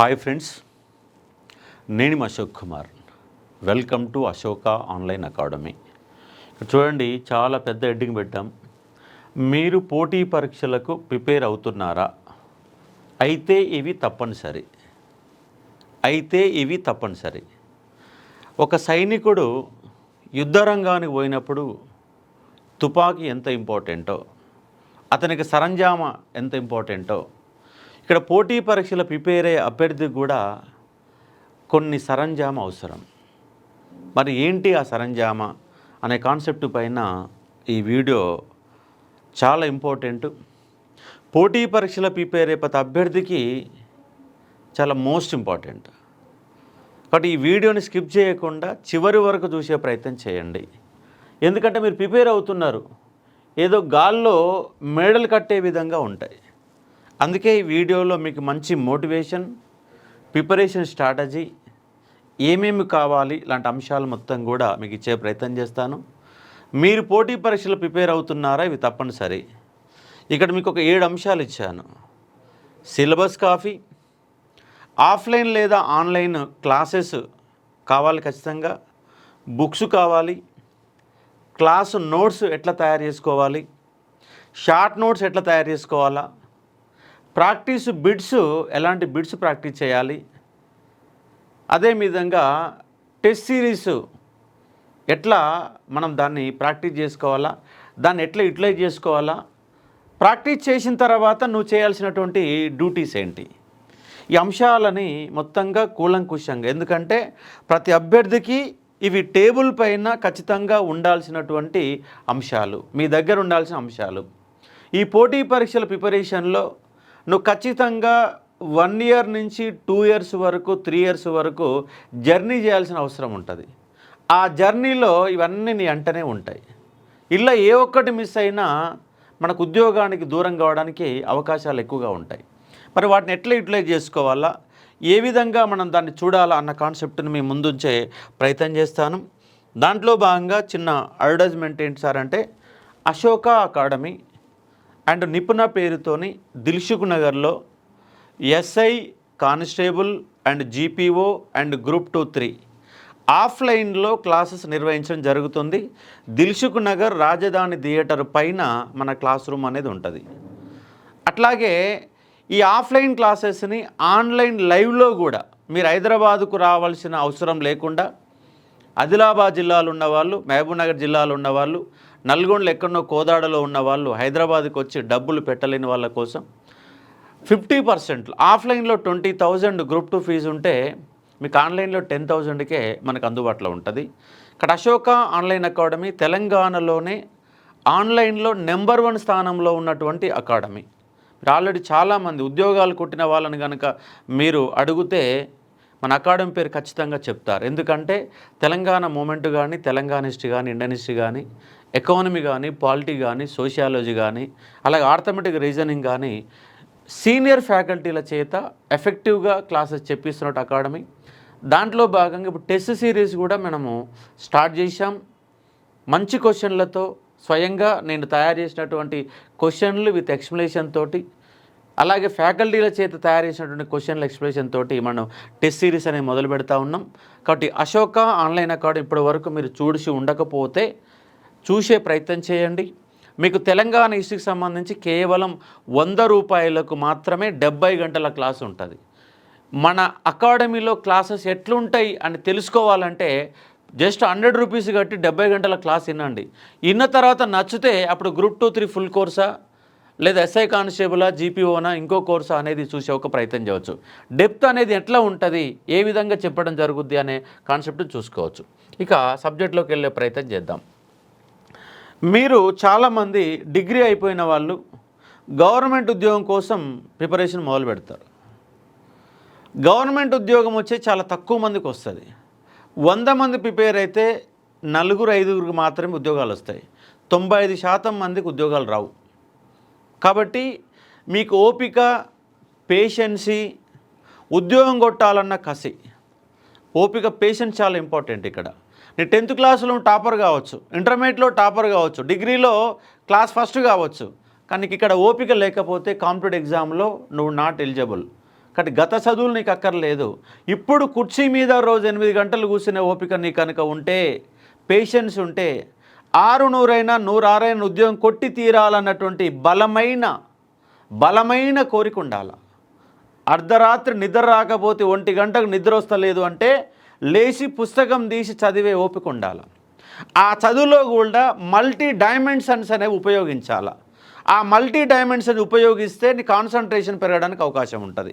Hi friends, నేను Ashok Kumar. Welcome to Ashoka online academy. చూడండి, చాలా పెద్ద హెడ్డింగ్ పెట్టాం. మీరు పోటీ పరీక్షలకు ప్రిపేర్ అవుతున్నారా? అయితే ఇవి తప్పనిసరి. ఒక సైనికుడు యుద్ధరంగానికి పోయినప్పుడు తుపాకీ ఎంత ఇంపార్టెంటో, అతనికి సరంజామా ఎంత ఇంపార్టెంటో, ఇక్కడ పోటీ పరీక్షల ప్రిపేర్ అయ్యే అభ్యర్థికి కూడా కొన్ని సరంజామా అవసరం. మరి ఏంటి ఆ సరంజామా అనే కాన్సెప్ట్ పైన ఈ వీడియో చాలా ఇంపార్టెంట్. పోటీ పరీక్షల ప్రిపేర్ అయ్యే ప్రతి అభ్యర్థికి చాలా మోస్ట్ ఇంపార్టెంట్. కాబట్టి ఈ వీడియోని స్కిప్ చేయకుండా చివరి వరకు చూసే ప్రయత్నం చేయండి. ఎందుకంటే మీరు ప్రిపేర్ అవుతున్నారు, ఏదో గాల్లో మేడలు కట్టే విధంగా ఉంటాయి. అందుకే ఈ వీడియోలో మీకు మంచి మోటివేషన్, ప్రిపరేషన్ స్ట్రాటజీ, ఏమేమి కావాలి ఇలాంటి అంశాలు మొత్తం కూడా మీకు ఇచ్చే ప్రయత్నం చేస్తాను. మీరు పోటీ పరీక్షలు ప్రిపేర్ అవుతున్నారా? ఇవి తప్పనిసరి. ఇక్కడ మీకు ఒక 7 అంశాలు ఇచ్చాను. సిలబస్ కాపీ, ఆఫ్లైన్ లేదా ఆన్లైన్ క్లాసెస్ కావాలి ఖచ్చితంగా, బుక్స్ కావాలి, క్లాసు నోట్స్ ఎట్లా తయారు చేసుకోవాలి, షార్ట్ నోట్స్ ఎట్లా తయారు చేసుకోవాలా, ప్రాక్టీస్ బిట్స్ ఎలాంటి బిట్స్ ప్రాక్టీస్ చేయాలి, అదేవిధంగా టెస్ట్ సిరీస్ ఎట్లా మనం దాన్ని ప్రాక్టీస్ చేసుకోవాలా, దాన్ని ఎట్లా యూటిలైజ్ చేసుకోవాలా, ప్రాక్టీస్ చేసిన తర్వాత నువ్వు చేయాల్సినటువంటి డ్యూటీస్ ఏంటి, ఈ అంశాలని మొత్తంగా కూలంకుషంగా, ఎందుకంటే ప్రతి అభ్యర్థికి ఇవి టేబుల్ పైన ఖచ్చితంగా ఉండాల్సినటువంటి అంశాలు, మీ దగ్గర ఉండాల్సిన అంశాలు. ఈ పోటీ పరీక్షల ప్రిపరేషన్లో నువ్వు ఖచ్చితంగా 1 ఇయర్ నుంచి 2 ఇయర్స్ వరకు, 3 ఇయర్స్ వరకు జర్నీ చేయాల్సిన అవసరం ఉంటుంది. ఆ జర్నీలో ఇవన్నీ నీ అంటనే ఉంటాయి. ఇలా ఏ ఒక్కటి మిస్ అయినా మనకు ఉద్యోగానికి దూరం కావడానికి అవకాశాలు ఎక్కువగా ఉంటాయి. మరి వాటిని ఎట్లా యూటిలైజ్ చేసుకోవాలా, ఏ విధంగా మనం దాన్ని చూడాలా అన్న కాన్సెప్ట్ని మీ ముందుంచే ప్రయత్నం చేస్తాను. దాంట్లో భాగంగా చిన్న అడ్వర్టైజ్మెంట్ ఏంటి సార్ అంటే, అశోక అకాడమీ అండ్ నిపుణ పేరుతోని దిల్సుఖ్ నగర్లో SI, constable and GPO and group 2-3 ఆఫ్లైన్లో క్లాసెస్ నిర్వహించడం జరుగుతుంది. దిల్సుఖ్ నగర్ రాజధాని థియేటర్ పైన మన క్లాస్ రూమ్ అనేది ఉంటుంది. అట్లాగే ఈ ఆఫ్లైన్ క్లాసెస్ని ఆన్లైన్ లైవ్లో కూడా మీరు హైదరాబాదుకు రావాల్సిన అవసరం లేకుండా, ఆదిలాబాద్ జిల్లాలో ఉన్నవాళ్ళు, మహబూబ్నగర్ జిల్లాలో ఉన్నవాళ్ళు, నల్గొండలో ఎక్కడో కోదాడలో ఉన్నవాళ్ళు హైదరాబాద్కి వచ్చి డబ్బులు పెట్టలేని వాళ్ళ కోసం 50% ఆఫ్లైన్లో 20,000 గ్రూప్ 2 ఫీజు ఉంటే మీకు ఆన్లైన్లో 10,000కే మనకు అందుబాటులో ఉంటుంది. ఇక్కడ అశోక ఆన్లైన్ అకాడమీ తెలంగాణలోనే ఆన్లైన్లో నెంబర్ 1 స్థానంలో ఉన్నటువంటి అకాడమీ. మీరు ఆల్రెడీ చాలామంది ఉద్యోగాలు కొట్టిన వాళ్ళని కనుక మీరు అడిగితే మన అకాడమీ పేరు ఖచ్చితంగా చెప్తారు. ఎందుకంటే తెలంగాణ మూమెంట్ కానీ, తెలంగాణ హిస్టరీ కానీ, ఇండియన్ హిస్టరీ కానీ, ఎకానమీ కానీ, పాలిటీ కానీ, సోషియాలజీ కానీ, అలాగే ఆర్థమెటిక్ రీజనింగ్ కానీ సీనియర్ ఫ్యాకల్టీల చేత ఎఫెక్టివ్గా క్లాసెస్ చెప్పిస్తున్నట్టు అకాడమీ. దాంట్లో భాగంగా ఇప్పుడు టెస్ట్ సిరీస్ కూడా మనము స్టార్ట్ చేశాం. మంచి క్వశ్చన్లతో స్వయంగా నేను తయారు చేసినటువంటి క్వశ్చన్లు విత్ ఎక్స్ప్లెనేషన్ తోటి, అలాగే ఫ్యాకల్టీల చేత తయారు చేసినటువంటి క్వశ్చన్ల ఎక్స్ప్లెనేషన్ తోటి మనం టెస్ట్ సిరీస్ అనేది మొదలు పెడతా ఉన్నాం. కాబట్టి అశోక ఆన్లైన్ అకాడమీ ఇప్పటి వరకు మీరు చూసి ఉండకపోతే చూసే ప్రయత్నం చేయండి. మీకు తెలంగాణ హిస్టరీకి సంబంధించి కేవలం 100 రూపాయలకు మాత్రమే 70 గంటల క్లాస్ ఉంటుంది. మన అకాడమీలో క్లాసెస్ ఎట్లుంటాయి అని తెలుసుకోవాలంటే జస్ట్ 100 రూపీస్ కట్టి 70 గంటల క్లాస్ వినండి. విన్న తర్వాత నచ్చితే అప్పుడు గ్రూప్ 2-3 ఫుల్ కోర్సా, లేదా ఎస్ఐ కానిస్టేబులా, జీపీఓనా, ఇంకో కోర్సా అనేది చూసే ఒక ప్రయత్నం చేయవచ్చు. డెప్త్ అనేది ఎట్లా ఉంటుంది, ఏ విధంగా చెప్పడం జరుగుద్ది అనే కాన్సెప్ట్ చూసుకోవచ్చు. ఇక సబ్జెక్ట్లోకి వెళ్ళే ప్రయత్నం చేద్దాం. మీరు చాలామంది డిగ్రీ అయిపోయిన వాళ్ళు గవర్నమెంట్ ఉద్యోగం కోసం ప్రిపరేషన్ మొదలు పెడతారు. గవర్నమెంట్ ఉద్యోగం వచ్చే చాలా తక్కువ మందికి వస్తుంది. 100 మంది ప్రిపేర్ అయితే 4-5 మాత్రమే ఉద్యోగాలు వస్తాయి. 95% మందికి ఉద్యోగాలు రావు. కాబట్టి మీకు ఓపిక, పేషెన్సీ, ఉద్యోగం కొట్టాలన్న కసి, ఓపిక, పేషెన్స్ చాలా ఇంపార్టెంట్. ఇక్కడ నేను 10th క్లాస్లో టాపర్ కావచ్చు, ఇంటర్మీడియట్లో టాపర్ కావచ్చు, డిగ్రీలో క్లాస్ ఫస్ట్ కావచ్చు, కానీ ఇక్కడ ఓపిక లేకపోతే కాంపిటేటివ్ ఎగ్జామ్లో నువ్వు నాట్ ఎలిజిబుల్. కాబట్టి గత చదువులు నీకు అక్కర్లేదు. ఇప్పుడు కుర్చీ మీద రోజు 8 గంటలు కూర్చునే ఓపిక నీ కనుక ఉంటే, పేషెన్స్ ఉంటే 600 106 ఉద్యోగం కొట్టి తీరాలన్నటువంటి బలమైన కోరిక ఉండాలి. అర్ధరాత్రి నిద్ర రాకపోతే 1 గంటకు నిద్ర వస్తలేదు అంటే లేచి పుస్తకం తీసి చదివే ఓపిక ఉండాలి. ఆ చదువులో కూడా మల్టీ డైమెన్షన్స్ అనేవి ఉపయోగించాలి. ఆ మల్టీ డైమెన్షన్ ఉపయోగిస్తే నీ కాన్సన్ట్రేషన్ పెరగడానికి అవకాశం ఉంటుంది.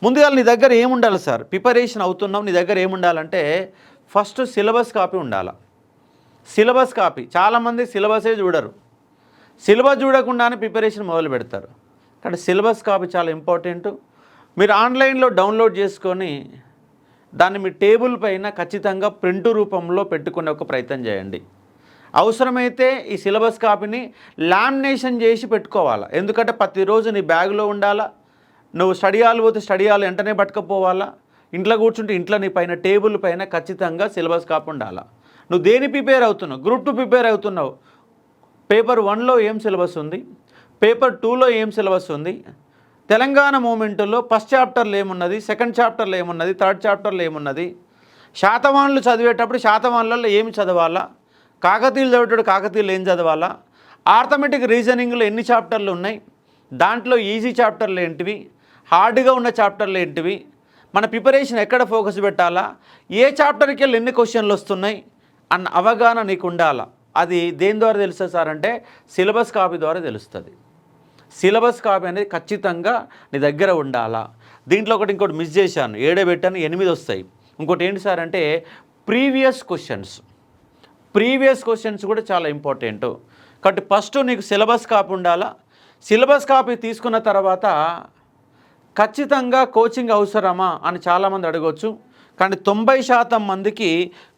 ముందుగా నీ దగ్గర ఏముండాలి సార్? ప్రిపరేషన్ అవుతున్నావు, నీ దగ్గర ఏముండాలంటే ఫస్ట్ సిలబస్ కాపీ ఉండాలి. Syllabus copy. చాలామంది సిలబసే చూడరు. సిలబస్ చూడకుండానే ప్రిపరేషన్ మొదలు పెడతారు. కానీ సిలబస్ కాపీ చాలా ఇంపార్టెంట్. మీరు ఆన్లైన్లో డౌన్లోడ్ చేసుకొని దాన్ని మీ టేబుల్ పైన ఖచ్చితంగా ప్రింట్ రూపంలో పెట్టుకునే ఒక ప్రయత్నం చేయండి. అవసరమైతే ఈ సిలబస్ కాపీని లామినేషన్ చేసి పెట్టుకోవాలా. ఎందుకంటే ప్రతిరోజు నీ బ్యాగ్లో ఉండాలా. నువ్వు స్టడీ హాల్ పోతే స్టడీ హాల్ వెంటనే పట్టుకుపోవాలా. ఇంట్లో కూర్చుంటే ఇంట్లో నీ పైన టేబుల్ పైన ఖచ్చితంగా సిలబస్ కాపీ ఉండాలా. నువ్వు దేని ప్రిపేర్ అవుతున్నావు? గ్రూప్ 2 ప్రిపేర్ అవుతున్నావు. పేపర్ 1లో ఏం సిలబస్ ఉంది, పేపర్ 2లో ఏం సిలబస్ ఉంది, తెలంగాణ మూమెంట్లో ఫస్ట్ చాప్టర్లో ఏమున్నది, సెకండ్ చాప్టర్లో ఏమున్నది, థర్డ్ చాప్టర్లో ఏమున్నది, శాతవాహనులు చదివేటప్పుడు శాతవాహనులలో ఏమి చదవాలా, కాకతీయులు చదివేటప్పుడు కాకతీయులు ఏం చదవాలా, ఆర్థమెటిక్ రీజనింగ్లో ఎన్ని చాప్టర్లు ఉన్నాయి, దాంట్లో ఈజీ చాప్టర్లు ఏంటివి, హార్డ్గా ఉన్న చాప్టర్లు ఏంటివి, మన ప్రిపరేషన్ ఎక్కడ ఫోకస్ పెట్టాలా, ఏ చాప్టర్కి వెళ్ళి ఎన్ని క్వశ్చన్లు వస్తున్నాయి అన్న అవగాహన నీకు ఉండాలా. అది దేని ద్వారా తెలుస్తుంది సార్ అంటే సిలబస్ కాపీ ద్వారా తెలుస్తుంది. సిలబస్ కాపీ అనేది ఖచ్చితంగా నీ దగ్గర ఉండాలా. దీంట్లో ఇంకోటి మిస్ చేశాను, 7 పెట్టాను, 8 వస్తాయి. ఇంకోటి ఏంటి సార్ అంటే ప్రీవియస్ క్వశ్చన్స్ కూడా చాలా ఇంపార్టెంట్. కాబట్టి ఫస్ట్ నీకు సిలబస్ కాపీ ఉండాలా. సిలబస్ కాపీ తీసుకున్న తర్వాత ఖచ్చితంగా కోచింగ్ అవసరమా అని చాలామంది అడగవచ్చు. కానీ 90% మందికి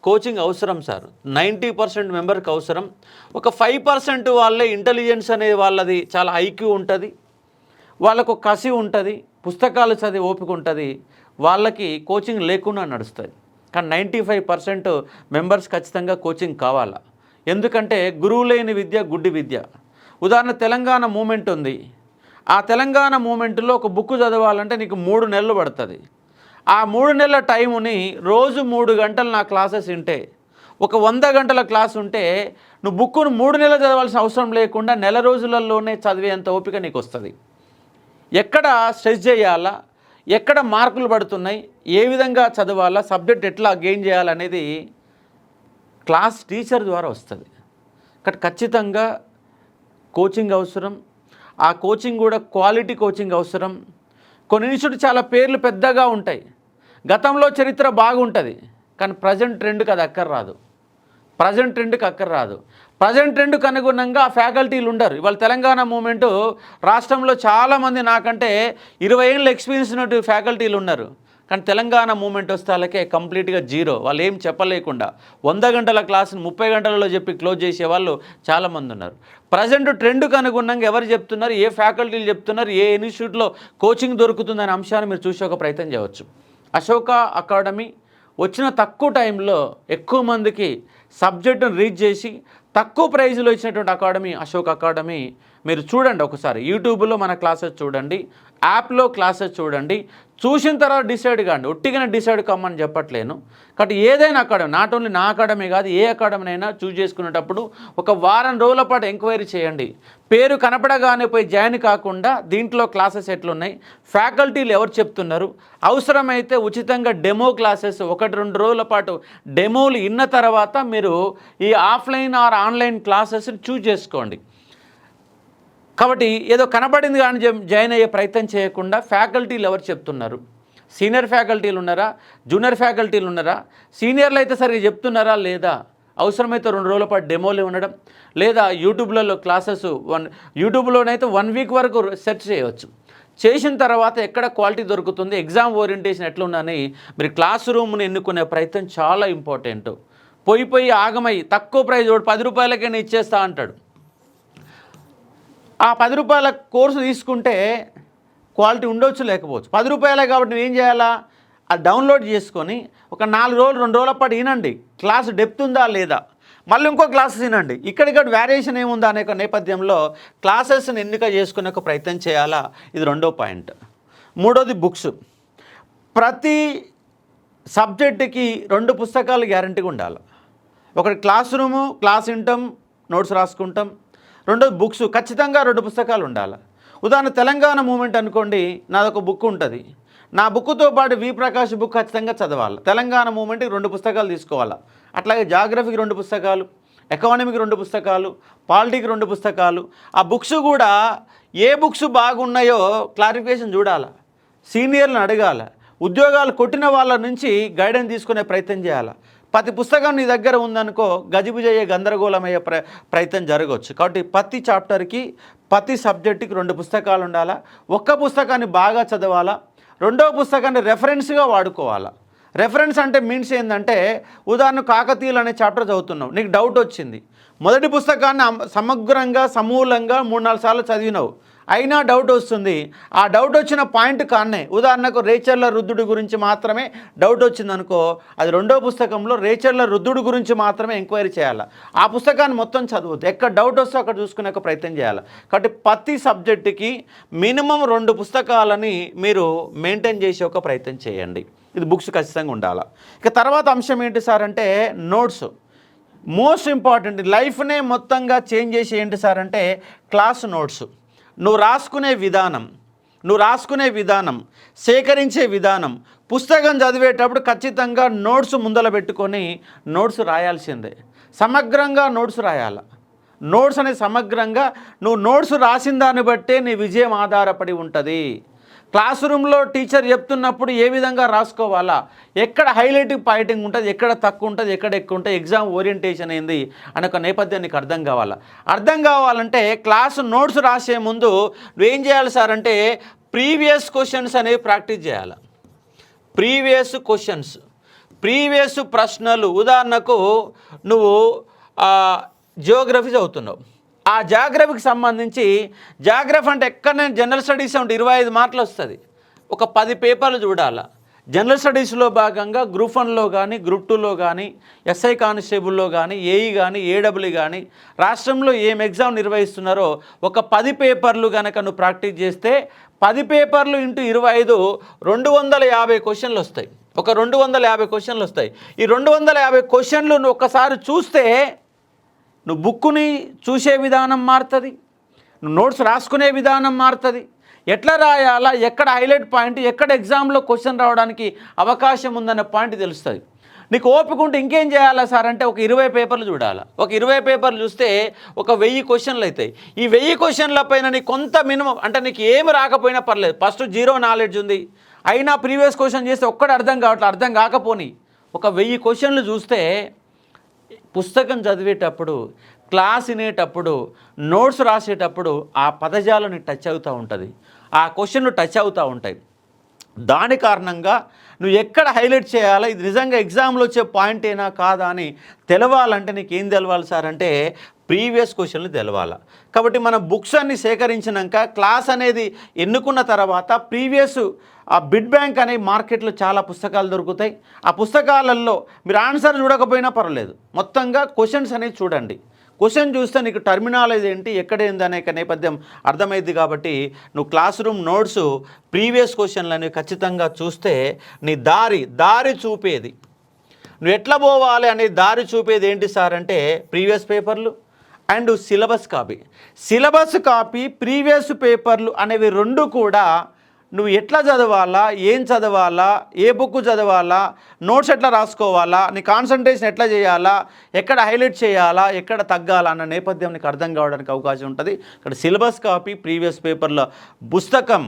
కోచింగ్ అవసరం సార్. 90% మెంబర్కి అవసరం. ఒక 5% వాళ్ళే ఇంటెలిజెన్స్ అనే వాళ్ళది చాలా ఐక్యూ ఉంటుంది, వాళ్ళకు కసి ఉంటుంది, పుస్తకాలు చదివి ఓపిక ఉంటుంది, వాళ్ళకి కోచింగ్ లేకుండా నడుస్తుంది. కానీ 95% మెంబర్స్ ఖచ్చితంగా కోచింగ్ కావాలా. ఎందుకంటే గురువు లేని విద్య గుడ్డి విద్య. ఉదాహరణ తెలంగాణ మూమెంట్ ఉంది. ఆ తెలంగాణ మూమెంట్లో ఒక బుక్ చదవాలంటే నీకు 3 నెలలు పడుతుంది. ఆ 3 నెలల టైముని రోజు 3 గంటలు నా క్లాసెస్ ఉంటే, ఒక 100 గంటల క్లాస్ ఉంటే నువ్వు బుక్కును 3 నెలలు చదవాల్సిన అవసరం లేకుండా నెల రోజులలోనే చదివేంత ఓపిక నీకు వస్తుంది. ఎక్కడ స్ట్రెస్ చేయాలా, ఎక్కడ మార్కులు పడుతున్నాయి, ఏ విధంగా చదవాలా, సబ్జెక్ట్ ఎట్లా గెయిన్ చేయాలనేది క్లాస్ టీచర్ ద్వారా వస్తుంది. కాబట్టి ఖచ్చితంగా కోచింగ్ అవసరం. ఆ కోచింగ్ కూడా క్వాలిటీ కోచింగ్ అవసరం. కొన్ని ఇన్స్టిట్యూట్ చాలా పేర్లు పెద్దగా ఉంటాయి, గతంలో చరిత్ర బాగుంటుంది, కానీ ప్రజెంట్ ట్రెండ్కి అది అక్కర్రాదు. ప్రజెంట్ ట్రెండ్కి అనుగుణంగా ఫ్యాకల్టీలు ఉండరు. ఇవాళ తెలంగాణ మూమెంటు రాష్ట్రంలో చాలామంది నాకంటే 20 ఏళ్ళ ఎక్స్పీరియన్స్ ఉన్నట్టు ఫ్యాకల్టీలు ఉన్నారు. కానీ తెలంగాణ మూమెంట్ వస్తే వాళ్ళకే కంప్లీట్గా జీరో. వాళ్ళు ఏం చెప్పలేకుండా 100 గంటల క్లాసును 30 గంటలలో చెప్పి క్లోజ్ చేసే వాళ్ళు చాలామంది ఉన్నారు. ప్రజెంట్ ట్రెండ్కి అనుగుణంగా ఎవరు చెప్తున్నారు, ఏ ఫ్యాకల్టీలు చెప్తున్నారు, ఏ ఇన్స్టిట్యూట్లో కోచింగ్ దొరుకుతుందనే అంశాన్ని మీరు చూసే ఒక ప్రయత్నం చేయవచ్చు. అశోక అకాడమీ వచ్చిన తక్కువ టైంలో ఎక్కువ మందికి సబ్జెక్టును రీచ్ చేసి తక్కువ ప్రైజ్లో ఇచ్చినటువంటి అకాడమీ అశోక్ అకాడమీ. మీరు చూడండి ఒకసారి, యూట్యూబ్లో మన క్లాసెస్ చూడండి, యాప్లో క్లాసెస్ చూడండి, చూసిన తర్వాత డిసైడ్ కాండి. ఒట్టిగానే డిసైడ్ కమ్మని చెప్పట్లేను. కాబట్టి ఏదైనా అకాడమీ, నాట్ ఓన్లీ నా అకాడమీ కాదు, ఏ అకాడమీనైనా చూస్ చేసుకునేటప్పుడు ఒక వారం రోజుల పాటు ఎంక్వైరీ చేయండి. పేరు కనపడగానే పోయి జాయిన్ కాకుండా దీంట్లో క్లాసెస్ ఎట్లున్నాయి, ఫ్యాకల్టీలు ఎవరు చెప్తున్నారు, అవసరమైతే ఉచితంగా డెమో క్లాసెస్ 1-2 రోజుల పాటు డెమోలు ఇన్న తర్వాత మీరు ఈ ఆఫ్లైన్ ఆర్ ఆన్లైన్ క్లాసెస్ చూస్ చేసుకోండి. కాబట్టి ఏదో కనబడింది కానీ జాయిన్ అయ్యే ప్రయత్నం చేయకుండా ఫ్యాకల్టీలు ఎవరు చెప్తున్నారు, సీనియర్ ఫ్యాకల్టీలు ఉన్నారా, జూనియర్ ఫ్యాకల్టీలు ఉన్నారా, సీనియర్లు అయితే సరిగ్గా చెప్తున్నారా లేదా, అవసరమైతే 2 రోజుల పాటు డెమోలు ఉండడం, లేదా యూట్యూబ్లలో క్లాసెస్ యూట్యూబ్లోనైతే 1 వీక్ వరకు సెర్చ్ చేయవచ్చు. చేసిన తర్వాత ఎక్కడ క్వాలిటీ దొరుకుతుంది, ఎగ్జామ్ ఓరియంటేషన్ ఎట్లుందని మీరు క్లాస్ రూమ్ని ఎన్నుకునే ప్రయత్నం చాలా ఇంపార్టెంట్. పోయి ఆగమై తక్కువ ప్రైజ్ 10 రూపాయలకే నేను ఇచ్చేస్తా అంటాడు. ఆ 10 రూపాయల కోర్సు తీసుకుంటే క్వాలిటీ ఉండొచ్చు, లేకపోవచ్చు. 10 రూపాయలే కాబట్టి నువ్వేం చేయాలా, అది డౌన్లోడ్ చేసుకొని ఒక 4 రోజులు 2 రోజుల పాటు వినండి, క్లాస్ డెప్త్ ఉందా లేదా, మళ్ళీ ఇంకో క్లాసెస్ వినండి, ఇక్కడ వేరియేషన్ ఏముందా అనే నేపథ్యంలో క్లాసెస్ని ఎన్నిక చేసుకునే ఒక ప్రయత్నం చేయాలా. ఇది 2వ పాయింట్. 3వది బుక్స్. ప్రతి సబ్జెక్టుకి 2 పుస్తకాలు గ్యారంటీగా ఉండాలి. ఒకటి క్లాస్ రూము, క్లాస్ వింటాం, నోట్స్ రాసుకుంటాం. రెండోది బుక్స్, ఖచ్చితంగా 2 పుస్తకాలు ఉండాలి. ఉదాహరణ తెలంగాణ మూమెంట్ అనుకోండి, నాదొక బుక్ ఉంటుంది. నా బుక్తో పాటు వి ప్రకాష్ బుక్ ఖచ్చితంగా చదవాలి. తెలంగాణ మూమెంట్కి 2 పుస్తకాలు తీసుకోవాలి. అట్లాగే జాగ్రఫీకి 2 పుస్తకాలు, ఎకానమీకి 2 పుస్తకాలు, పాలిటీకి 2 పుస్తకాలు. ఆ బుక్స్ కూడా ఏ బుక్స్ బాగున్నాయో క్లారిఫికేషన్ చూడాలి, సీనియర్లను అడగాలి, ఉద్యోగాలు కొట్టిన వాళ్ళ నుంచి గైడెన్స్ తీసుకునే ప్రయత్నం చేయాలి. ప్రతి పుస్తకం నీ దగ్గర ఉందనుకో గజిబిజయ్యే గందరగోళమయ్యే ప్రయత్నం జరగవచ్చు. కాబట్టి ప్రతి చాప్టర్కి ప్రతి సబ్జెక్టుకి 2 పుస్తకాలు ఉండాలా. ఒక్క పుస్తకాన్ని బాగా చదవాలా, రెండో పుస్తకాన్ని రెఫరెన్స్గా వాడుకోవాలా. రెఫరెన్స్ అంటే మీన్స్ ఏంటంటే, ఉదాహరణ కాకతీయులు అనే చాప్టర్ చదువుతున్నావు, నీకు డౌట్ వచ్చింది. మొదటి పుస్తకాన్ని సమగ్రంగా సమూలంగా 3-4 సార్లు చదివినావు, అయినా డౌట్ వస్తుంది. ఆ డౌట్ వచ్చిన పాయింట్ కాన్నే, ఉదాహరణకు రేచర్ల రుద్దుడి గురించి మాత్రమే డౌట్ వచ్చిందనుకో, అది రెండో పుస్తకంలో రేచర్ల రుద్దుడి గురించి మాత్రమే ఎంక్వైరీ చేయాలి. ఆ పుస్తకాన్ని మొత్తం చదవద్దు, ఎక్కడ డౌట్ వస్తే అక్కడ చూసుకునే ప్రయత్నం చేయాలి. కాబట్టి ప్రతి సబ్జెక్టుకి మినిమం 2 పుస్తకాలని మీరు మెయింటైన్ చేసే ఒక ప్రయత్నం చేయండి. ఇది బుక్స్ ఖచ్చితంగా ఉండాలి. ఇక తర్వాత అంశం ఏంటి సార్ అంటే నోట్స్. మోస్ట్ ఇంపార్టెంట్, లైఫ్నే మొత్తంగా చేంజ్ చేసి ఏంటి సార్ అంటే క్లాస్ నోట్స్. నువ్వు రాసుకునే విధానం, సేకరించే విధానం, పుస్తకం చదివేటప్పుడు ఖచ్చితంగా నోట్స్ ముందల పెట్టుకొని నోట్స్ రాయాల్సిందే. సమగ్రంగా నోట్స్ రాయాలి. నోట్స్ అనేది సమగ్రంగా నువ్వు నోట్స్ రాసిన దాన్ని బట్టే నీ విజయం ఆధారపడి ఉంటుంది. క్లాస్ రూమ్లో టీచర్ చెప్తున్నప్పుడు ఏ విధంగా రాసుకోవాలా, ఎక్కడ హైలైట్ పాయింటింగ్ ఉంటుంది, ఎక్కడ తక్కువ ఉంటుంది, ఎక్కడ ఎక్కువ ఉంటుంది, ఎగ్జామ్ ఓరియంటేషన్ ఏంది అనే ఒక నేపథ్యం నీకు అర్థం కావాలంటే క్లాసు నోట్స్ రాసే ముందు నువ్వేం చేయాలి సార్ అంటే ప్రీవియస్ క్వశ్చన్స్ అనేవి ప్రాక్టీస్ చేయాలి. ప్రీవియస్ ప్రశ్నలు. ఉదాహరణకు నువ్వు జియోగ్రఫీ చదువుతున్నావు, ఆ జాగ్రఫీకి సంబంధించి జాగ్రఫీ అంటే ఎక్కడైనా జనరల్ స్టడీస్ ఉంటే 25 మార్కులు వస్తుంది. ఒక 10 పేపర్లు చూడాలి. జనరల్ స్టడీస్లో భాగంగా గ్రూప్ 1లో కానీ, గ్రూప్ 2లో కానీ, ఎస్ఐ కానిస్టేబుల్లో కానీ, ఏఈ కానీ, ఏడబ్ల్యూ కానీ రాష్ట్రంలో ఏం ఎగ్జామ్ నిర్వహిస్తున్నారో ఒక 10 పేపర్లు కనుక నువ్వు ప్రాక్టీస్ చేస్తే 10 పేపర్లు ఇంటూ 25 250 క్వశ్చన్లు వస్తాయి. ఒక 250 క్వశ్చన్లు వస్తాయి. ఈ 250 క్వశ్చన్లు నువ్వు ఒక్కసారి చూస్తే నువ్వు బుక్కుని చూసే విధానం మారుతుంది, నువ్వు నోట్స్ రాసుకునే విధానం మారుతుంది. ఎట్లా రాయాలా, ఎక్కడ హైలైట్ పాయింట్, ఎక్కడ ఎగ్జామ్లో క్వశ్చన్ రావడానికి అవకాశం ఉందనే పాయింట్ తెలుస్తుంది. నీకు ఓపిక ఉంటే ఇంకేం చేయాలా సార్ అంటే ఒక 20 పేపర్లు చూడాలి. ఒక 20 పేపర్లు చూస్తే ఒక 1000 క్వశ్చన్లు అవుతాయి. ఈ 1000 క్వశ్చన్ల పైన నీకు కొంత మినిమం అంటే నీకు ఏమి రాకపోయినా పర్లేదు, ఫస్ట్ 0 నాలెడ్జ్ ఉంది అయినా ప్రీవియస్ క్వశ్చన్ చేస్తే ఒక్కటి అర్థం కాకపోని ఒక 1000 క్వశ్చన్లు చూస్తే పుస్తకం చదివేటప్పుడు, క్లాస్ వినేటప్పుడు, నోట్స్ రాసేటప్పుడు ఆ పదజాలని టచ్ అవుతూ ఉంటుంది, ఆ క్వశ్చన్లు టచ్ అవుతూ ఉంటాయి. దాని కారణంగా నువ్వు ఎక్కడ హైలైట్ చేయాలా, ఇది నిజంగా ఎగ్జామ్లో వచ్చే పాయింట్ ఏనా కాదా అని తెలవాలంటే నీకు ఏం తెలవాలి సార్ అంటే ప్రీవియస్ క్వశ్చన్లు తెలవాలి. కాబట్టి మనం బుక్స్ అన్ని సేకరించినాక క్లాస్ అనేది ఎన్నుకున్న తర్వాత ప్రీవియస్ ఆ బిడ్ బ్యాంక్ అనే మార్కెట్లో చాలా పుస్తకాలు దొరుకుతాయి. ఆ పుస్తకాలలో మీరు ఆన్సర్ చూడకపోయినా పర్వాలేదు, మొత్తంగా క్వశ్చన్స్ అనేవి చూడండి. క్వశ్చన్ చూస్తే నీకు టర్మినాలజీ ఏంటి, ఎక్కడేంది అనే నేపథ్యం అర్థమైంది. కాబట్టి నువ్వు క్లాస్ రూమ్ నోట్స్ ప్రీవియస్ క్వశ్చన్లు అనేవి ఖచ్చితంగా చూస్తే నీ దారి చూపేది, నువ్వు ఎట్లా పోవాలి అనే దారి చూపేది ఏంటి సార్ అంటే ప్రీవియస్ పేపర్లు అండ్ సిలబస్ కాపీ ప్రీవియస్ పేపర్లు అనేవి 2 కూడా నువ్వు ఎట్లా చదవాలా, ఏం చదవాలా, ఏ బుక్ చదవాలా, నోట్స్ ఎట్లా రాసుకోవాలా, నీ కాన్సన్ట్రేషన్ ఎట్లా చేయాలా, ఎక్కడ హైలైట్ చేయాలా, ఎక్కడ తగ్గాలా అన్న నేపథ్యం నీకు అర్థం కావడానికి అవకాశం ఉంటుంది. ఇక్కడ సిలబస్ కాపీ ప్రీవియస్ పేపర్ల పుస్తకం,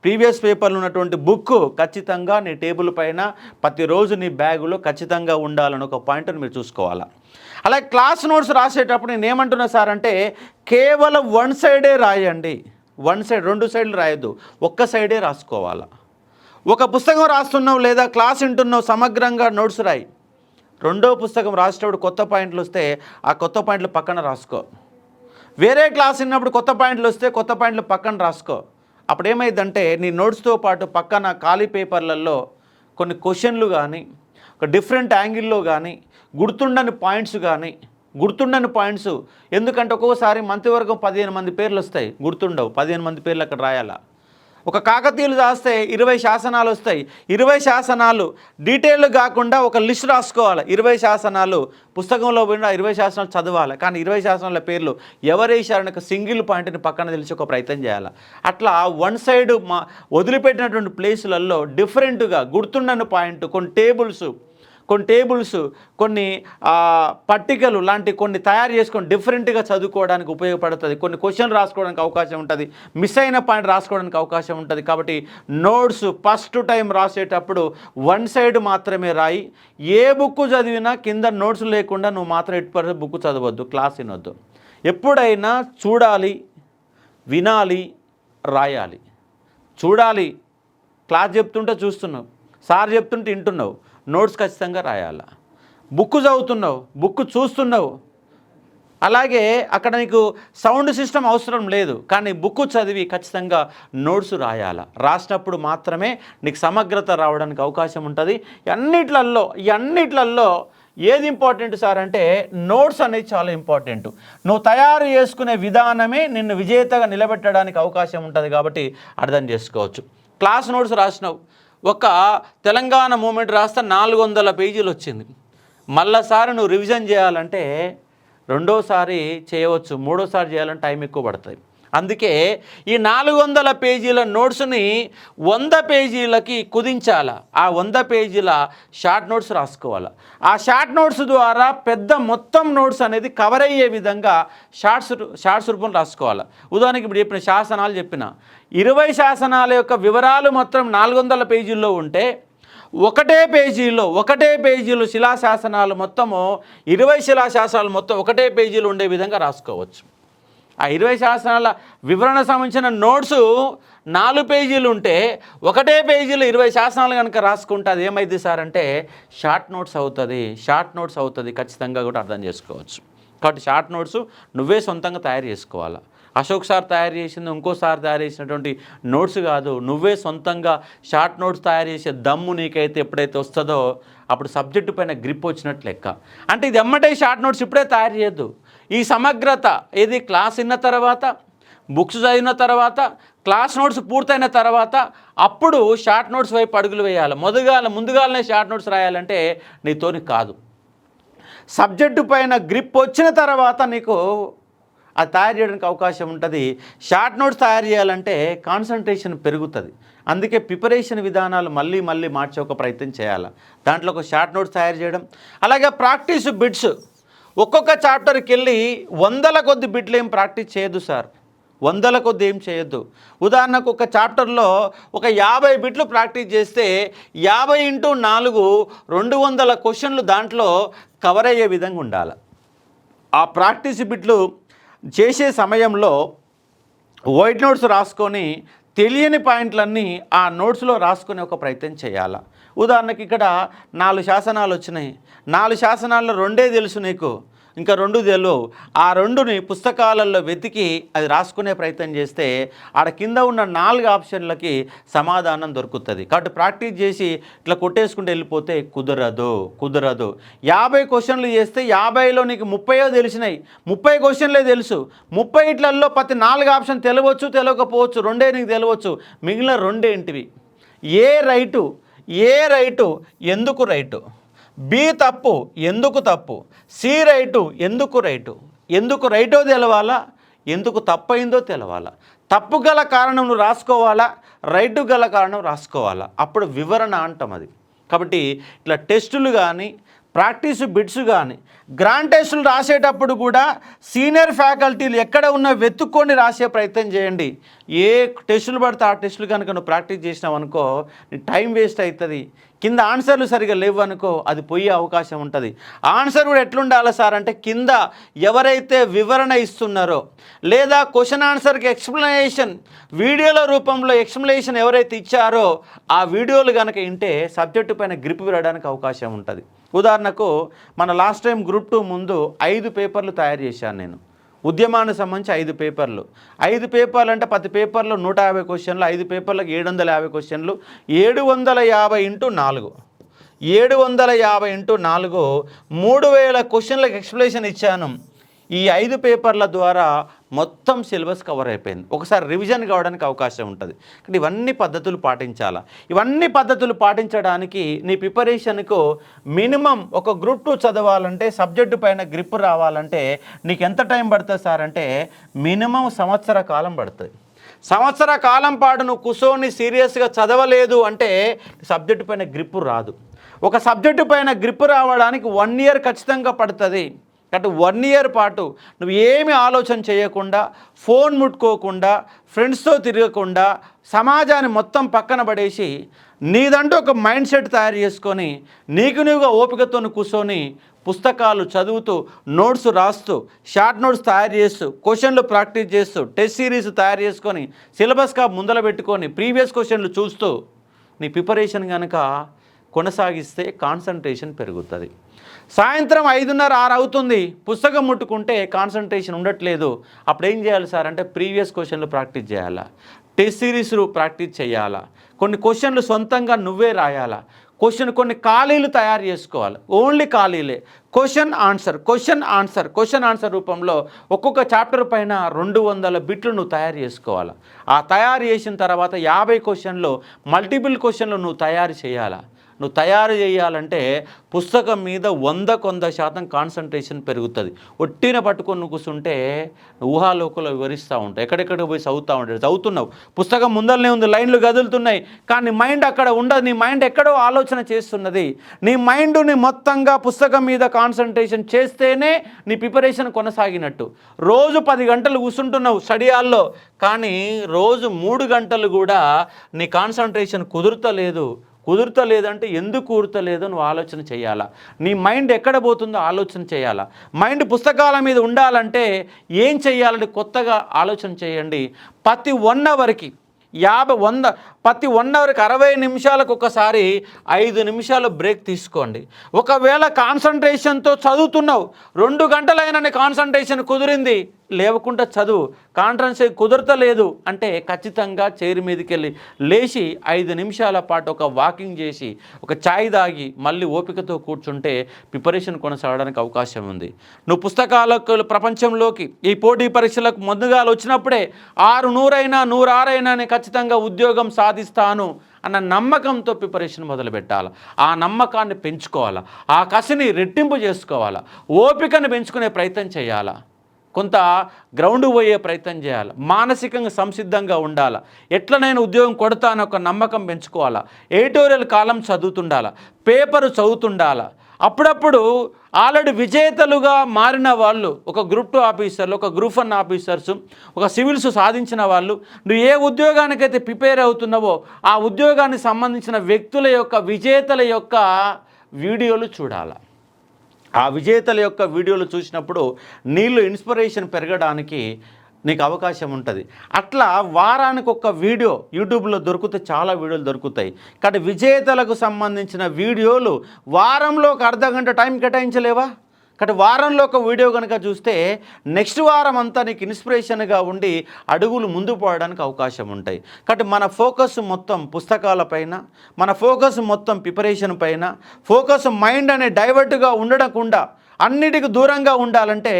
ప్రీవియస్ పేపర్లు ఉన్నటువంటి బుక్ ఖచ్చితంగా నీ టేబుల్ పైన ప్రతిరోజు నీ బ్యాగులో ఖచ్చితంగా ఉండాలని ఒక పాయింట్ని మీరు చూసుకోవాలా. అలాగే క్లాస్ నోట్స్ రాసేటప్పుడు నేను ఏమంటున్నా సార్ అంటే కేవలం 1 సైడే రాయండి. 1 సైడ్, 2 సైడ్లు రాయొద్దు, ఒక్క సైడే రాసుకోవాలా. ఒక పుస్తకం రాస్తున్నావు లేదా క్లాస్ వింటున్నావు, సమగ్రంగా నోట్స్ రాయి. రెండో పుస్తకం రాసేటప్పుడు కొత్త పాయింట్లు వస్తే ఆ కొత్త పాయింట్లు పక్కన రాసుకో. వేరే క్లాస్ విన్నప్పుడు కొత్త పాయింట్లు వస్తే కొత్త పాయింట్లు పక్కన రాసుకో. అప్పుడు ఏమైందంటే నీ నోట్స్తో పాటు పక్కన ఖాళీ పేపర్లలో కొన్ని క్వశ్చన్లు కానీ, ఒక డిఫరెంట్ యాంగిల్లో కానీ, గుర్తుండని పాయింట్స్ ఎందుకంటే ఒక్కోసారి మంత్రివర్గం 15 మంది పేర్లు వస్తాయి, గుర్తుండవు, 15 మంది పేర్లు అక్కడ రాయాలా. ఒక కాకతీయులు రాస్తే 20 శాసనాలు వస్తాయి. 20 శాసనాలు డీటెయిల్ కాకుండా ఒక లిస్ట్ రాసుకోవాలి. 20 శాసనాలు పుస్తకంలో పోయిన 20 శాసనాలు చదవాలి. కానీ 20 శాసనాల పేర్లు ఎవరు వేశారని ఒక సింగిల్ పాయింట్ని పక్కన తెలిసి ఒక ప్రయత్నం చేయాలి. అట్లా వన్ సైడ్ వదిలిపెట్టినటువంటి ప్లేసులలో డిఫరెంట్గా గుర్తుండని పాయింట్, కొన్ని టేబుల్స్ కొన్ని పట్టికలు లాంటి కొన్ని తయారు చేసుకొని డిఫరెంట్గా చదువుకోవడానికి ఉపయోగపడుతుంది. కొన్ని క్వశ్చన్లు రాసుకోవడానికి అవకాశం ఉంటుంది, మిస్ అయిన పాయింట్ రాసుకోవడానికి అవకాశం ఉంటుంది. కాబట్టి నోట్స్ ఫస్ట్ టైం రాసేటప్పుడు వన్ సైడ్ మాత్రమే రాయి. ఏ బుక్ చదివినా కింద నోట్స్ లేకుండా నువ్వు మాత్రం 8% బుక్ చదవద్దు, క్లాస్ వినొద్దు. ఎప్పుడైనా చూడాలి, వినాలి, రాయాలి. చూడాలి, క్లాస్ చెప్తుంటే చూస్తున్నావు, సార్ చెప్తుంటే వింటున్నావు, నోట్స్ ఖచ్చితంగా రాయాలా. బుక్ చదువుతున్నావు, బుక్ చూస్తున్నావు, అలాగే అక్కడ నీకు సౌండ్ సిస్టమ్ అవసరం లేదు, కానీ బుక్ చదివి ఖచ్చితంగా నోట్స్ రాయాలా. రాసినప్పుడు మాత్రమే నీకు సమగ్రత రావడానికి అవకాశం ఉంటుంది. అన్నిట్లల్లో ఏది ఇంపార్టెంట్ సార్ అంటే నోట్స్ అనేది చాలా ఇంపార్టెంట్. నువ్వు తయారు చేసుకునే విధానమే నిన్ను విజేతగా నిలబెట్టడానికి అవకాశం ఉంటుంది. కాబట్టి అర్థం చేసుకోవచ్చు. క్లాస్ నోట్స్ రాసినావు, ఒక తెలంగాణ మూమెంట్ రాస్తే 400 పేజీలు వచ్చింది. మళ్ళీసారి నువ్వు రివిజన్ చేయాలంటే రెండోసారి చేయవచ్చు, మూడోసారి చేయాలంటే టైం ఎక్కువ పడుతుంది. అందుకే ఈ 400 పేజీల నోట్స్ని 100 పేజీలకి కుదించాల. ఆ 100 పేజీల షార్ట్ నోట్స్ రాసుకోవాలి. ఆ షార్ట్ నోట్స్ ద్వారా మొత్తం నోట్స్ అనేది కవర్ అయ్యే విధంగా షార్ట్స్ రూపంలో రాసుకోవాలి. ఉదాహరణకి ఇప్పుడు చెప్పిన శాసనాలు చెప్పిన 20 శాసనాల యొక్క వివరాలు మొత్తం 400 పేజీల్లో ఉంటే ఒకటే పేజీలో శిలాశాసనాలు మొత్తము 20 శిలాశాసనాలు మొత్తం ఒకటే పేజీలో ఉండే విధంగా రాసుకోవచ్చు. ఆ 20 శాసనాల వివరణ సంబంధించిన నోట్సు 4 పేజీలు ఉంటే ఒకటే పేజీలో 20 శాసనాలు కనుక రాసుకుంటే అది ఏమైంది సార్ అంటే షార్ట్ నోట్స్ అవుతుంది. ఖచ్చితంగా కూడా అర్థం చేసుకోవచ్చు. కాబట్టి షార్ట్ నోట్స్ నువ్వే సొంతంగా తయారు చేసుకోవాలి. అశోక్ సార్ తయారు చేసింది, ఇంకోసారి తయారు చేసినటువంటి నోట్స్ కాదు. నువ్వే సొంతంగా షార్ట్ నోట్స్ తయారు చేసే దమ్ము నీకైతే ఎప్పుడైతే వస్తుందో అప్పుడు సబ్జెక్టు పైన గ్రిప్ వచ్చినట్లు లెక్క. అంటే ఇది ఎమ్మటే షార్ట్ నోట్స్ ఇప్పుడే తయారు చేయొద్దు. ఈ సమగ్రత ఏది క్లాస్ విన్న తర్వాత, బుక్స్ చదివిన తర్వాత, క్లాస్ నోట్స్ పూర్తయిన తర్వాత అప్పుడు షార్ట్ నోట్స్ వైపు అడుగులు వేయాలి. ముందుగాలనే షార్ట్ నోట్స్ రాయాలంటే నీతోని కాదు. సబ్జెక్టు పైన గ్రిప్ వచ్చిన తర్వాత నీకు అది తయారు చేయడానికి అవకాశం ఉంటుంది. షార్ట్ నోట్స్ తయారు చేయాలంటే కాన్సన్ట్రేషన్ పెరుగుతుంది. అందుకే ప్రిపరేషన్ విధానాలు మళ్ళీ మార్చే ఒక ప్రయత్నం చేయాలి. దాంట్లో ఒక షార్ట్ నోట్స్ తయారు చేయడం, అలాగే ప్రాక్టీస్ బిట్స్. ఒక్కొక్క చాప్టర్కి వెళ్ళి 100ల కొద్ది బిట్లు ఏం ప్రాక్టీస్ చేయొద్దు సార్, 100ల కొద్ది ఏం చేయొద్దు. ఉదాహరణకు ఒక చాప్టర్లో ఒక 50 బిట్లు ప్రాక్టీస్ చేస్తే 50 × 4 200 క్వశ్చన్లు దాంట్లో కవర్ అయ్యే విధంగా ఉండాలి. ఆ ప్రాక్టీస్ బిట్లు చేసే సమయంలో వైట్ నోట్స్ రాసుకొని తెలియని పాయింట్లన్నీ ఆ నోట్స్లో రాసుకునే ఒక ప్రయత్నం చేయాలి. ఉదాహరణకి ఇక్కడ 4 శాసనాలు వచ్చినాయి. 4 శాసనాల్లో 2 తెలుసు నీకు, ఇంకా 2 తెలియవు. ఆ 2ని పుస్తకాలలో వెతికి అది రాసుకునే ప్రయత్నం చేస్తే ఆడ కింద ఉన్న 4 ఆప్షన్లకి సమాధానం దొరుకుతుంది. కాబట్టి ప్రాక్టీస్ చేసి ఇట్లా కొట్టేసుకుంటూ వెళ్ళిపోతే కుదరదు. 50 క్వశ్చన్లు చేస్తే 50లో నీకు 30 తెలిసినాయి, 30 క్వశ్చన్లే తెలుసు. 30లలో ప్రతి 4 ఆప్షన్ తెలియవచ్చు, తెలియకపోవచ్చు, 2 నీకు తెలియవచ్చు, మిగిలిన 2 ఏంటివి? ఏ రైటు ఎందుకు రైటు, బి తప్పు ఎందుకు తప్పు, సి రైటు ఎందుకు రైటో తెలవాలా, ఎందుకు తప్పైందో తెలవాలా. తప్పు గల కారణం నువ్వు రాసుకోవాలా, రైటు గల కారణం రాసుకోవాలా. అప్పుడు వివరణ అంటాం అది. కాబట్టి ఇట్లా టెస్టులు కానీ ప్రాక్టీస్ బిట్స్ కానీ గ్రాండ్ టెస్టులు రాసేటప్పుడు కూడా సీనియర్ ఫ్యాకల్టీలు ఎక్కడ ఉన్నా వెతుక్కొని రాసే ప్రయత్నం చేయండి. ఏ టెస్టులు పడితే ఆ టెస్టులు కనుక నువ్వు ప్రాక్టీస్ చేసినావు అనుకో నీ టైం వేస్ట్ అవుతుంది. కింద ఆన్సర్లు సరిగా లేవు అనుకో అది పోయే అవకాశం ఉంటుంది. ఆన్సర్ కూడా ఎట్లుండాలి సార్ అంటే కింద ఎవరైతే వివరణ ఇస్తున్నారో లేదా క్వశ్చన్ ఆన్సర్కి ఎక్స్ప్లెనేషన్ వీడియోల రూపంలో ఎక్స్ప్లెనేషన్ ఎవరైతే ఇచ్చారో ఆ వీడియోలు కనుక వింటే సబ్జెక్టు పైన గ్రిప్ విరడానికి అవకాశం ఉంటుంది. ఉదాహరణకు మన లాస్ట్ టైం గ్రూప్ 2 ముందు 5 పేపర్లు తయారు చేశాను నేను. ఉద్యమానికి సంబంధించి 5 పేపర్లు. 5 పేపర్లు అంటే ప్రతి పేపర్లో 150 క్వశ్చన్లు, 5 పేపర్లకు 750 క్వశ్చన్లు, 750 × 4 750 × 4 3000 క్వశ్చన్లకు ఎక్స్ప్లెనేషన్ ఇచ్చాను. ఈ 5 పేపర్ల ద్వారా మొత్తం సిలబస్ కవర్ అయిపోయింది. ఒకసారి రివిజన్ కావడానికి అవకాశం ఉంటుంది. కానీ ఇవన్నీ పద్ధతులు పాటించాలా. ఇవన్నీ పద్ధతులు పాటించడానికి నీ ప్రిపరేషన్కు మినిమం ఒక గ్రూప్ 2 చదవాలంటే సబ్జెక్టు పైన గ్రిప్ రావాలంటే నీకు ఎంత టైం పడుతుంది సార్ అంటే మినిమం సంవత్సర కాలం పడుతుంది. సంవత్సర కాలం పాటు నువ్వు కూర్చొని సీరియస్గా చదవలేదు అంటే సబ్జెక్టు పైన గ్రిప్ రాదు. ఒక సబ్జెక్టు పైన గ్రిప్ రావడానికి 1 ఇయర్ ఖచ్చితంగా పడుతుంది. కాబట్టి 1 ఇయర్ పాటు నువ్వు ఏమి ఆలోచన చేయకుండా, ఫోన్ ముట్టుకోకుండా, ఫ్రెండ్స్తో తిరగకుండా, సమాజాన్ని మొత్తం పక్కన పడేసి నీదంటూ ఒక మైండ్ సెట్ తయారు చేసుకొని నీకు నువ్వుగా ఓపికతో కూర్చొని పుస్తకాలు చదువుతూ, నోట్స్ రాస్తూ, షార్ట్ నోట్స్ తయారు చేస్తూ, క్వశ్చన్లు ప్రాక్టీస్ చేస్తూ, టెస్ట్ సిరీస్ తయారు చేసుకొని సిలబస్గా ముందల పెట్టుకొని ప్రీవియస్ క్వశ్చన్లు చూస్తూ నీ ప్రిపరేషన్ కనుక కొనసాగిస్తే కాన్సన్ట్రేషన్ పెరుగుతుంది. సాయంత్రం 5:30, 6 అవుతుంది, పుస్తకం ముట్టుకుంటే కాన్సన్ట్రేషన్ ఉండట్లేదు. అప్పుడు ఏం చేయాలి సార్ అంటే ప్రీవియస్ క్వశ్చన్లు ప్రాక్టీస్ చేయాలా, టెస్ట్ సిరీస్లు ప్రాక్టీస్ చేయాలా, కొన్ని క్వశ్చన్లు సొంతంగా నువ్వే రాయాలా, కొన్ని ఖాళీలు తయారు చేసుకోవాలి. ఓన్లీ ఖాళీలే, క్వశ్చన్ ఆన్సర్ రూపంలో ఒక్కొక్క చాప్టర్ పైన 200 బిట్లు నువ్వు తయారు చేసుకోవాలి. ఆ తయారు చేసిన తర్వాత 50 క్వశ్చన్లు, మల్టిపుల్ క్వశ్చన్లు నువ్వు తయారు చేయాలా. నువ్వు తయారు చేయాలంటే పుస్తకం మీద 100% కాన్సన్ట్రేషన్ పెరుగుతుంది. ఒట్టిన పట్టుకొని కూర్చుంటే ఊహాలోకంలో వివరిస్తూ ఉంటావు, ఎక్కడెక్కడికి పోయి చదువుతున్నావు, పుస్తకం ముందరనే ఉంది, లైన్లు కదులుతున్నాయి, కానీ మైండ్ అక్కడ ఉండదు. నీ మైండ్ ఎక్కడో ఆలోచన చేస్తున్నది. నీ మైండ్ని మొత్తంగా పుస్తకం మీద కాన్సన్ట్రేషన్ చేస్తేనే నీ ప్రిపరేషన్ కొనసాగినట్టు. రోజు 10 గంటలు కూర్చుంటున్నావు స్టడీ హాల్లో, కానీ రోజు 3 గంటలు కూడా నీ కాన్సన్ట్రేషన్ కుదురుతలేదంటే ఎందుకు కుదురుతలేదో నువ్వు ఆలోచన చేయాలా. నీ మైండ్ ఎక్కడ పోతుందో ఆలోచన చేయాలా. మైండ్ పుస్తకాల మీద ఉండాలంటే ఏం చేయాలని కొత్తగా ఆలోచన చేయండి. ప్రతి 1 అవర్కి 60 నిమిషాలకు ఒకసారి 5 నిమిషాలు బ్రేక్ తీసుకోండి. ఒకవేళ కాన్సన్ట్రేషన్తో చదువుతున్నావు, 2 గంటలైనా నీ కాన్సన్ట్రేషన్ కుదిరింది, లేవకుండా చదువు, కాన్సన్ట్రేషన్ కుదరతలేదు అంటే ఖచ్చితంగా చైర్ మీదకి వెళ్ళి లేచి 5 నిమిషాల పాటు ఒక వాకింగ్ చేసి, ఒక ఛాయ్ తాగి మళ్ళీ ఓపికతో కూర్చుంటే ప్రిపరేషన్ కొనసాగడానికి అవకాశం ఉంది. నువ్వు పుస్తకాలకు ప్రపంచంలోకి ఈ పోటీ పరీక్షలకు ముందుగా వచ్చినప్పుడే 100 ఖచ్చితంగా ఉద్యోగం సాధిస్తాను అన్న నమ్మకంతో ప్రిపరేషన్ మొదలుపెట్టాలి. ఆ నమ్మకాన్ని పెంచుకోవాలా, ఆ కసిని రెట్టింపు చేసుకోవాలా, ఓపికను పెంచుకునే ప్రయత్నం చేయాలా, కొంత గ్రౌండ్ పోయే ప్రయత్నం చేయాలి, మానసికంగా సంసిద్ధంగా ఉండాలి, ఎట్లనైనా ఉద్యోగం కొడతాను ఒక నమ్మకం పెంచుకోవాలా, ఎడిటోరియల్ కాలం చదువుతుండాలా, పేపరు చదువుతుండాలా. అప్పుడప్పుడు ఆల్రెడీ విజేతలుగా మారిన వాళ్ళు, ఒక గ్రూప్ 2 ఆఫీసర్లు, ఒక గ్రూప్ 1 ఆఫీసర్స్, ఒక సివిల్స్ సాధించిన వాళ్ళు, నువ్వు ఏ ఉద్యోగానికైతే ప్రిపేర్ అవుతున్నావో ఆ ఉద్యోగానికి సంబంధించిన వ్యక్తుల యొక్క, విజేతల యొక్క వీడియోలు చూడాలి. ఆ విజేతల యొక్క వీడియోలు చూసినప్పుడు నీళ్ళు ఇన్స్పిరేషన్ పెరగడానికి నీకు అవకాశం ఉంటుంది. అట్లా వారానికి ఒక వీడియో యూట్యూబ్లో దొరికితే చాలా వీడియోలు దొరుకుతాయి. కానీ విజేతలకు సంబంధించిన వీడియోలు వారంలో ఒక అర్ధగంట టైం కేటాయించలేవా? కాబట్టి వారంలో ఒక వీడియో కనుక చూస్తే నెక్స్ట్ వారం అంతా నీకు ఇన్స్పిరేషన్గా ఉండి అడుగులు ముందు పోవడానికి అవకాశం ఉంటాయి. కాబట్టి మన ఫోకస్ మొత్తం పుస్తకాలపైన, మన ఫోకస్ మొత్తం ప్రిపరేషన్ పైన, ఫోకస్ మైండ్ అనే డైవర్ట్గా ఉండకుండా అన్నిటికి దూరంగా ఉండాలంటే,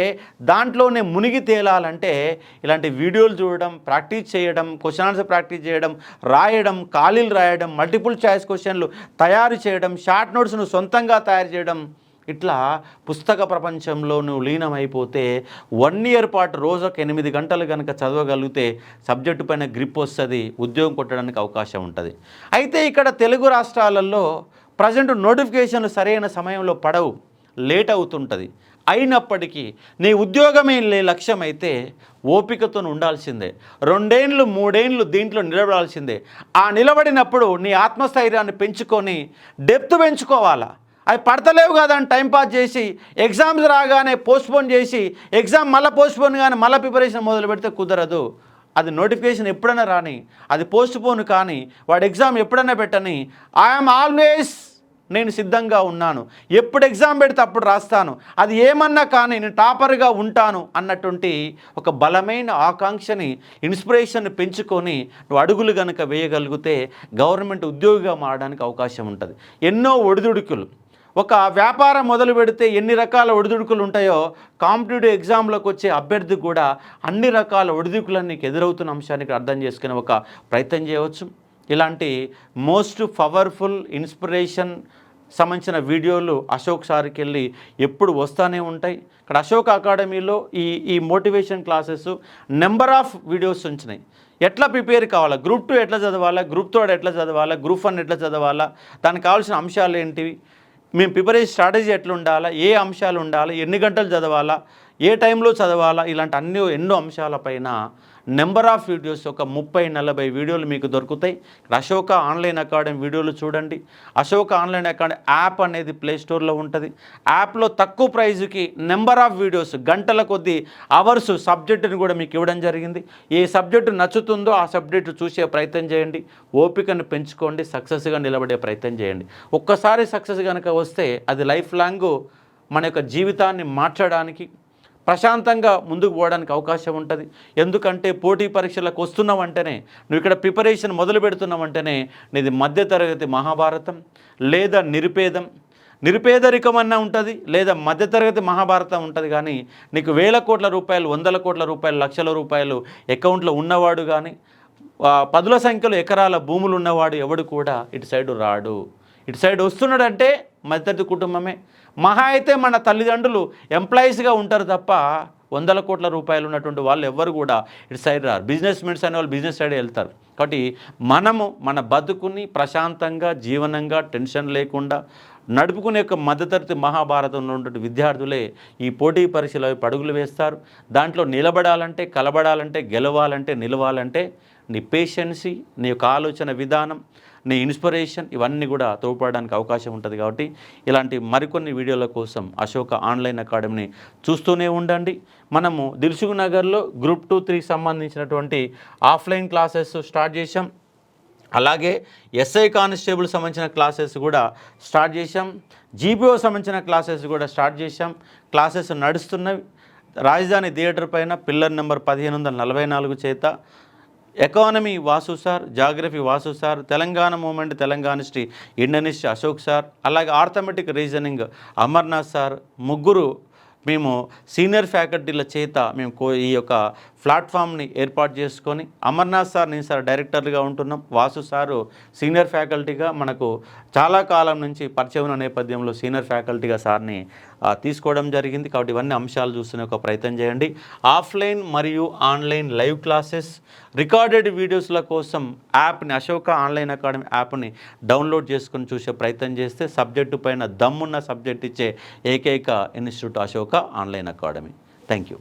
దాంట్లోనే మునిగి తేలాలంటే ఇలాంటి వీడియోలు చూడడం, ప్రాక్టీస్ చేయడం, క్వశ్చన్ ఆన్సర్ ప్రాక్టీస్ చేయడం, రాయడం, ఖాళీలు రాయడం, మల్టిపుల్ చాయిస్ క్వశ్చన్లు తయారు చేయడం, షార్ట్ నోట్స్ను సొంతంగా తయారు చేయడం, ఇట్లా పుస్తక ప్రపంచంలో నువ్వు లీనమైపోతే 1 ఇయర్ పాటు రోజుకు 8 గంటలు కనుక చదవగలిగితే సబ్జెక్టు పైన గ్రిప్ వస్తుంది, ఉద్యోగం కొట్టడానికి అవకాశం ఉంటుంది. అయితే ఇక్కడ తెలుగు రాష్ట్రాలలో ప్రజెంట్ నోటిఫికేషన్లు సరైన సమయంలో పడవు, లేట్ అవుతుంటుంది. అయినప్పటికీ నీ ఉద్యోగమే లక్ష్యం అయితే ఓపికతో ఉండాల్సిందే. 2 ఏళ్ళు 3 ఏళ్ళు దీంట్లో నిలబడాల్సిందే. ఆ నిలబడినప్పుడు నీ ఆత్మస్థైర్యాన్ని పెంచుకొని డెప్త్ పెంచుకోవాలా. అవి పడతలేవు కదా అని టైంపాస్ చేసి ఎగ్జామ్స్ రాగానే పోస్ట్పోన్ చేసి ఎగ్జామ్ మళ్ళీ పోస్ట్పోన్ కానీ మళ్ళీ ప్రిపరేషన్ మొదలు పెడితే కుదరదు. అది నోటిఫికేషన్ ఎప్పుడైనా రాని, అది పోస్ట్పోన్ కానీ, వాడు ఎగ్జామ్ ఎప్పుడైనా పెట్టని, ఐఎమ్ ఆల్వేస్ నేను సిద్ధంగా ఉన్నాను, ఎప్పుడు ఎగ్జామ్ పెడితే అప్పుడు రాస్తాను, అది ఏమన్నా కానీ నేను టాపర్గా ఉంటాను అన్నటువంటి ఒక బలమైన ఆకాంక్షని, ఇన్స్పిరేషన్ పెంచుకొని నువ్వు అడుగులు కనుక వేయగలిగితే గవర్నమెంట్ ఉద్యోగిగా మారడానికి అవకాశం ఉంటుంది. ఎన్నో ఒడిదుడుకులు, ఒక వ్యాపారం మొదలు పెడితే ఎన్ని రకాల ఒడిదుడుకులు ఉంటాయో కాంపిటేటివ్ ఎగ్జామ్లోకి వచ్చే అభ్యర్థికి కూడా అన్ని రకాల ఒడిదుడుకులను నీకు ఎదురవుతున్న అంశానికి అర్థం చేసుకునే ఒక ప్రయత్నం చేయవచ్చు. ఇలాంటి మోస్ట్ పవర్ఫుల్ ఇన్స్పిరేషన్ సంబంధించిన వీడియోలు అశోక్ సార్కి వెళ్ళి ఎప్పుడు వస్తూనే ఉంటాయి. ఇక్కడ అశోక్ అకాడమీలో ఈ motivation classes number of videos ఉంచినాయి. ఎట్లా ప్రిపేర్ కావాలా, గ్రూప్ 2 ఎట్లా చదవాలా, గ్రూప్ 3 ఎట్లా చదవాలా, గ్రూప్ 1 ఎట్లా చదవాలా, దానికి కావాల్సిన అంశాలు ఏంటివి, మేము ప్రిపరేషన్ స్ట్రాటజీ ఎట్లా ఉండాలా, ఏ అంశాలు ఉండాలి, ఎన్ని గంటలు చదవాలా, ఏ టైంలో చదవాలా, ఇలాంటి ఎన్నో అంశాలపైన నెంబర్ ఆఫ్ వీడియోస్ ఒక 30-40 వీడియోలు మీకు దొరుకుతాయి. అశోక ఆన్లైన్ అకాడమీ వీడియోలు చూడండి. అశోక ఆన్లైన్ అకాడమీ యాప్ అనేది ప్లే స్టోర్లో ఉంటుంది. యాప్లో తక్కువ ప్రైజుకి నెంబర్ ఆఫ్ వీడియోస్, గంటల కొద్దీ అవర్స్ సబ్జెక్టుని కూడా మీకు ఇవ్వడం జరిగింది. ఏ సబ్జెక్టు నచ్చుతుందో ఆ సబ్జెక్టు చూసే ప్రయత్నం చేయండి. ఓపికను పెంచుకోండి, సక్సెస్గా నిలబడే ప్రయత్నం చేయండి. ఒక్కసారి సక్సెస్ కనుక వస్తే అది లైఫ్ లాంగ్ మన యొక్క జీవితాన్ని మార్చడానికి, ప్రశాంతంగా ముందుకు పోవడానికి అవకాశం ఉంటుంది. ఎందుకంటే పోటీ పరీక్షలకు వస్తున్నావంటేనే, నువ్వు ఇక్కడ ప్రిపరేషన్ మొదలు పెడుతున్నావంటేనే నీది మధ్యతరగతి మహాభారతం లేదా నిరుపేదరికం అన్న ఉంటుంది, లేదా మధ్యతరగతి మహాభారతం ఉంటుంది. కానీ నీకు 1,000 కోట్ల రూపాయలు, 100 కోట్ల రూపాయలు, లక్షల రూపాయలు అకౌంట్లో ఉన్నవాడు కానీ 10ల సంఖ్యలో ఎకరాల భూములు ఉన్నవాడు ఎవడు కూడా ఇటు సైడు రాడు. ఇటు సైడ్ వస్తున్నాడంటే మధ్యతరగతి కుటుంబమే. మహా అయితే మన తల్లిదండ్రులు ఎంప్లాయీస్గా ఉంటారు తప్ప 100 కోట్ల రూపాయలు ఉన్నటువంటి వాళ్ళు ఎవ్వరు కూడా ఇటు సైడ్ రారు. బిజినెస్ మెన్స్ అనే వాళ్ళు బిజినెస్ సైడే వెళ్తారు. కాబట్టి మనము మన బతుకుని ప్రశాంతంగా, జీవనంగా, టెన్షన్ లేకుండా నడుపుకునే యొక్క మధ్యతరగతి మహాభారతంలో ఉన్నటువంటి విద్యార్థులే ఈ పోటీ పరీక్షలు పరుగులు వేస్తారు. దాంట్లో నిలబడాలంటే, కలబడాలంటే, గెలవాలంటే, నిలవాలంటే నీ పేషెన్సీ, నీ యొక్క ఆలోచన విధానం, నీ ఇన్స్పిరేషన్ ఇవన్నీ కూడా తోడ్పడడానికి అవకాశం ఉంటుంది. కాబట్టి ఇలాంటి మరికొన్ని వీడియోల కోసం అశోక ఆన్లైన్ అకాడమీని చూస్తూనే ఉండండి. మనము దిల్సుఖ్ నగర్లో గ్రూప్ 2, 3 సంబంధించినటువంటి ఆఫ్లైన్ క్లాసెస్ స్టార్ట్ చేశాం. అలాగే ఎస్ఐ కానిస్టేబుల్ సంబంధించిన క్లాసెస్ కూడా స్టార్ట్ చేశాం. జీపీఓ సంబంధించిన క్లాసెస్ కూడా స్టార్ట్ చేశాం. క్లాసెస్ నడుస్తున్నవి. రాజధాని థియేటర్ పైన పిల్లర్ నెంబర్ 1544 చేత economy Vasu sir, geography Vasu sir, Telangana movement Telangana history Indian history Ashok sir, అలాగే ఆర్థమెటిక్ రీజనింగ్ అమర్నాథ్ సార్, ముగ్గురు మేము సీనియర్ ఫ్యాకల్టీల చేత మేము ఈ యొక్క ప్లాట్ఫామ్ని ఏర్పాటు చేసుకొని, అమర్నాథ్ సార్ నేను సార్ డైరెక్టర్గా ఉంటున్నాం. వాసు సారు సీనియర్ ఫ్యాకల్టీగా మనకు చాలా కాలం నుంచి పరిచయం ఉన్న నేపథ్యంలో సీనియర్ ఫ్యాకల్టీగా సార్ని తీసుకోవడం జరిగింది. కాబట్టి ఇవన్నీ అంశాలు చూసుకునే ఒక ప్రయత్నం చేయండి. ఆఫ్లైన్ మరియు ఆన్లైన్ లైవ్ క్లాసెస్, రికార్డెడ్ వీడియోస్ల కోసం యాప్ని, అశోక ఆన్లైన్ అకాడమీ యాప్ని డౌన్లోడ్ చేసుకొని చూసే ప్రయత్నం చేస్తే సబ్జెక్టు పైన దమ్మున్న సబ్జెక్ట్ ఇచ్చే ఏకైక institute Ashoka online academy. Thank you.